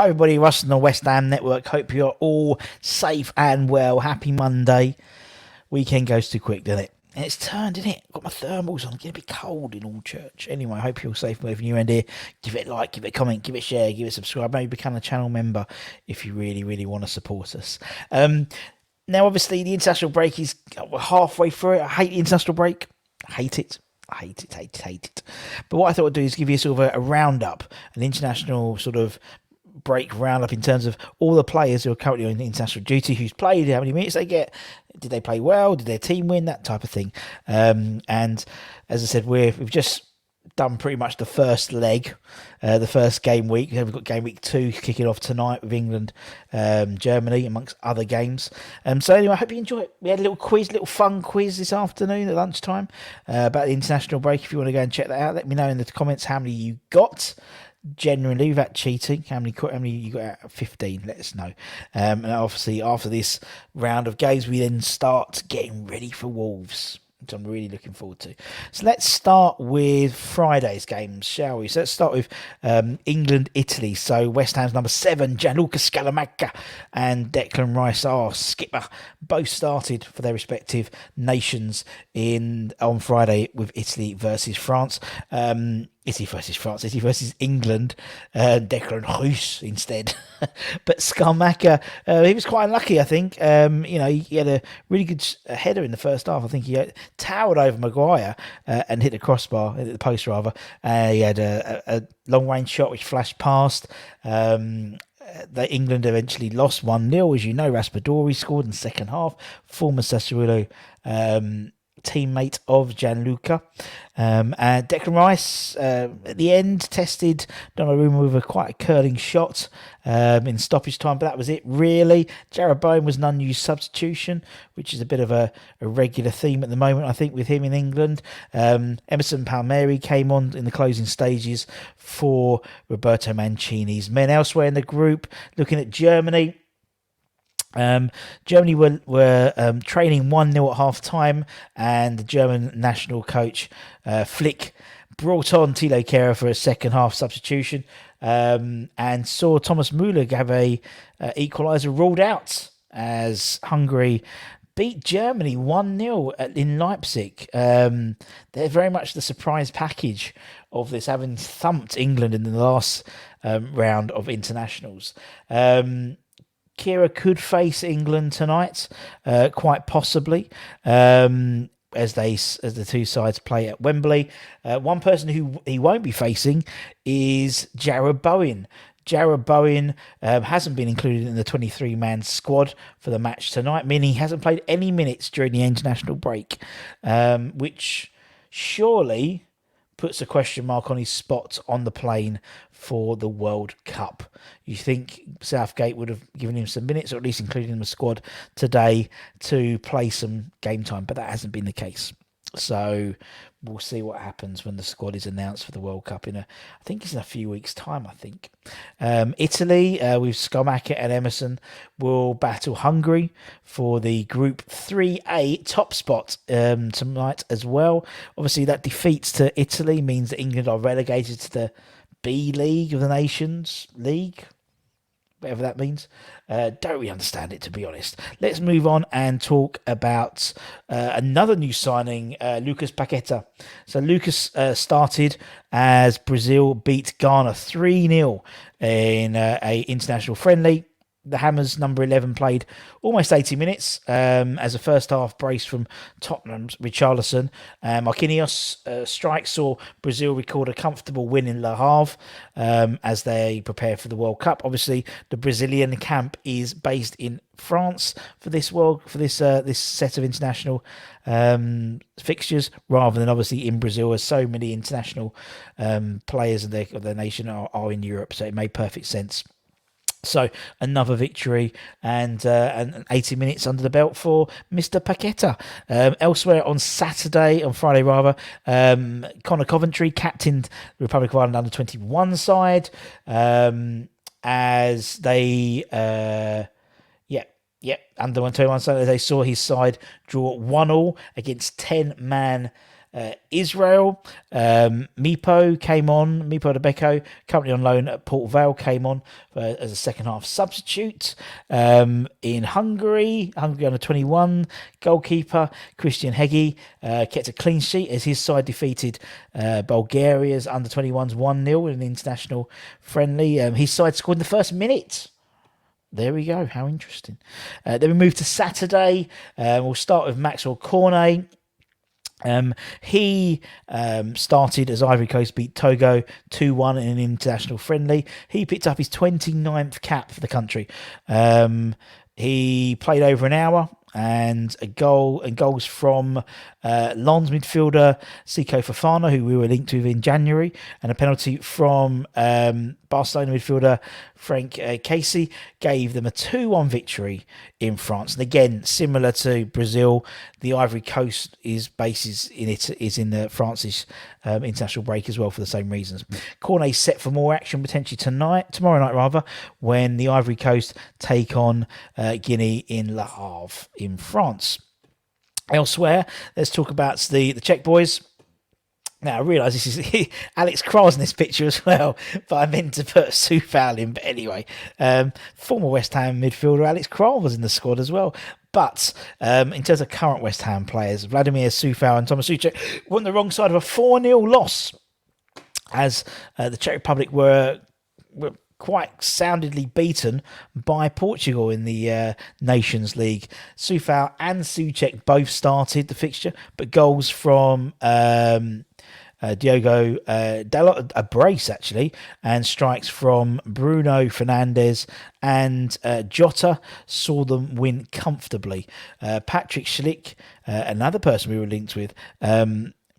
Hi everybody, Russ on the West Ham Network. Hope you're all safe and well. Happy Monday. Weekend goes too quick, doesn't it? And it's turned, isn't it? Got my thermals on. It's going to be cold in all church. Anyway, I hope you're all safe and well. If you're new around here, give it a like, give it a comment, give it a share, give it a subscribe. Maybe become a channel member if you really, really want to support us. Now, obviously, the international break is halfway through it. I hate the international break. I hate it. Hate it. But what I thought I'd do is give you sort of a roundup, an international sort of break roundup in terms of all the players who are currently on international duty, who's played, how many minutes they get, did they play well, did their team win, that type of thing. And as I said, we've just done pretty much the first leg, the first game week. We've got game week 2 kicking off tonight with England, Germany, amongst other games. So anyway, I hope you enjoy it. We had a little fun quiz this afternoon at lunchtime about the international break. If you want to go and check that out, let me know in the comments how many you got. Generally, without cheating, how many you got out of 15? Let us know. And obviously, after this round of games, we then start getting ready for Wolves, which I'm really looking forward to. So let's start with Friday's games, shall we? So let's start with England-Italy. So West Ham's number 7, Gianluca Scamacca and Declan Rice, our skipper, both started for their respective nations on Friday with Italy versus France. Italy versus England, Declan Rice instead. But Scamacca, he was quite unlucky, I think. He had a really good header in the first half. I think he towered over Maguire and hit the crossbar, hit the post rather. He had a long-range shot which flashed past. England eventually lost 1-0. As you know, Raspadori scored in the second half. Former Sassuolo teammate of Gianluca. And Declan Rice at the end tested Donnarumma with quite a curling shot in stoppage time, but that was it really. Jared Bowen was an unused substitution, which is a bit of a regular theme at the moment, I think, with him in England. Emerson Palmieri came on in the closing stages for Roberto Mancini's men. Elsewhere in the group, looking at Germany. Germany were trailing 1-0 at half time, and the German national coach Flick brought on Thilo Kehrer for a second half substitution, and saw Thomas Müller have a equaliser ruled out as Hungary beat Germany 1-0 in Leipzig. They're very much the surprise package of this, having thumped England in the last round of internationals. Kehrer could face England tonight, quite possibly, as the two sides play at Wembley. One person who he won't be facing is Jared Bowen. Jared Bowen hasn't been included in the 23-man squad for the match tonight, meaning he hasn't played any minutes during the international break, which surely puts a question mark on his spot on the plane for the World Cup. You think Southgate would have given him some minutes, or at least included him in the squad today to play some game time, but that hasn't been the case. So we'll see what happens when the squad is announced for the World Cup I think it's in a few weeks' time, I think. Italy, with Scamacca and Emerson, will battle Hungary for the Group 3A top spot tonight as well. Obviously, that defeats to Italy means that England are relegated to the B League of the Nations League, whatever that means. Don't really understand it, to be honest. Let's move on and talk about another new signing, Lucas Paqueta. So Lucas started as Brazil beat Ghana 3-0 in a international friendly. The Hammers, number 11, played almost 80 minutes as a first half brace from Tottenham's Richarlison. Marquinhos' strike saw Brazil record a comfortable win in Le Havre as they prepare for the World Cup. Obviously, the Brazilian camp is based in France for this set of international fixtures, rather than obviously in Brazil, as so many international players of their nation are in Europe. So it made perfect sense. So another victory and 80 minutes under the belt for Mr. Paqueta. Elsewhere on Friday, Connor Coventry captained the Republic of Ireland under 21 side as they under 21 side, as they saw his side draw 1-1 against 10-man Israel, Mipo Debeko, currently on loan at Port Vale, came on as a second half substitute. In Hungary under 21, goalkeeper Christian Heggie kept a clean sheet as his side defeated Bulgaria's under 21s 1-0 in an international friendly. His side scored in the first minute. There we go. How interesting. Then we move to Saturday. We'll start with Maxwell Cornet. He started as Ivory Coast beat Togo 2-1 in an international friendly. He picked up his 29th cap for the country. He played over an hour and goals from Lens midfielder Siko Fofana, who we were linked with in January, and a penalty from Barcelona midfielder Frank Casey gave them a 2-1 victory in France. And again, similar to Brazil, the Ivory Coast is in the France's international break as well for the same reasons. Cornet's set for more action potentially tomorrow night, when the Ivory Coast take on Guinea in Le Havre in France. Elsewhere, let's talk about the Czech boys. Now, I realise this is Alex Kral's in this picture as well, but I meant to put Soufal in. But anyway, former West Ham midfielder Alex Kral was in the squad as well. But in terms of current West Ham players, Vladimir Soufal and Thomas Souček were on the wrong side of a 4-0 loss, as the Czech Republic were quite soundly beaten by Portugal in the Nations League. Soufal and Souček both started the fixture, but goals from Diogo Dalot, a brace actually, and strikes from Bruno Fernandes and Jota saw them win comfortably. Patrick Schlick, another person we were linked with,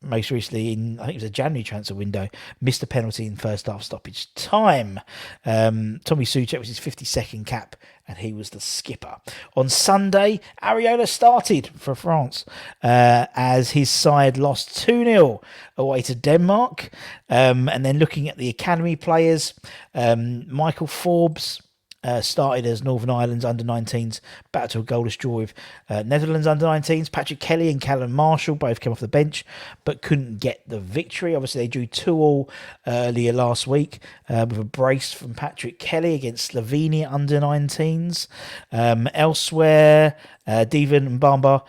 most recently in, I think it was a January transfer window, missed a penalty in first half stoppage time. Tommy Souček was his 52nd cap, and he was the skipper. On Sunday, Areola started for France as his side lost 2-0 away to Denmark. And then looking at the academy players, Michael Forbes started as Northern Ireland's under-19s, back to a goalless draw with Netherlands under-19s. Patrick Kelly and Callum Marshall both came off the bench, but couldn't get the victory. Obviously, they drew 2-2 earlier last week with a brace from Patrick Kelly against Slovenia under-19s. Elsewhere, Devan Mbamba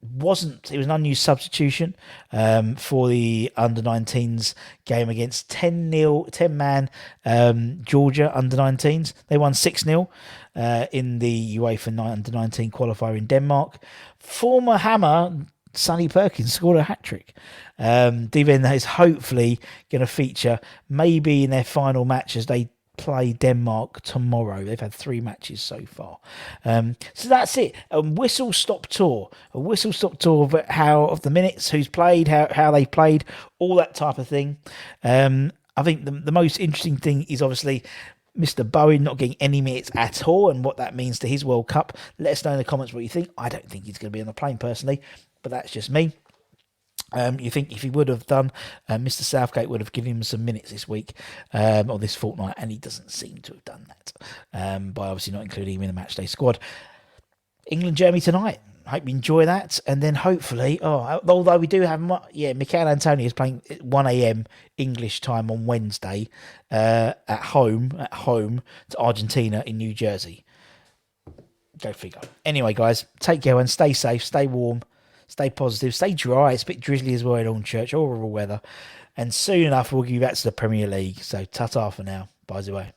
it was an unused substitution for the under-19s game against 10-man Georgia under-19s. They won 6-0 in the UEFA under-19 qualifier in Denmark. Former Hammer Sonny Perkins scored a hat-trick. Devan is hopefully going to feature maybe in their final match as they play Denmark tomorrow. They've had 3 matches so far. So that's it. A whistle-stop tour. A whistle-stop tour of the minutes, who's played, how they played, all that type of thing. I think the most interesting thing is obviously Mr. Bowen not getting any minutes at all and what that means to his World Cup. Let us know in the comments what you think. I don't think he's going to be on the plane personally, but that's just me. You think if he would have done, Mr. Southgate would have given him some minutes this week or this fortnight, and he doesn't seem to have done that by obviously not including him in the matchday squad. England, Germany tonight. Hope you enjoy that, and then hopefully, although we do have, Mikel Antonio is playing at 1 a.m. English time on Wednesday at home to Argentina in New Jersey. Go figure. Anyway, guys, take care and stay safe, stay warm. Stay positive, stay dry. It's a bit drizzly as well in Hornchurch, horrible weather. And soon enough, we'll give you back to the Premier League. So, ta-ta for now. Bye, away.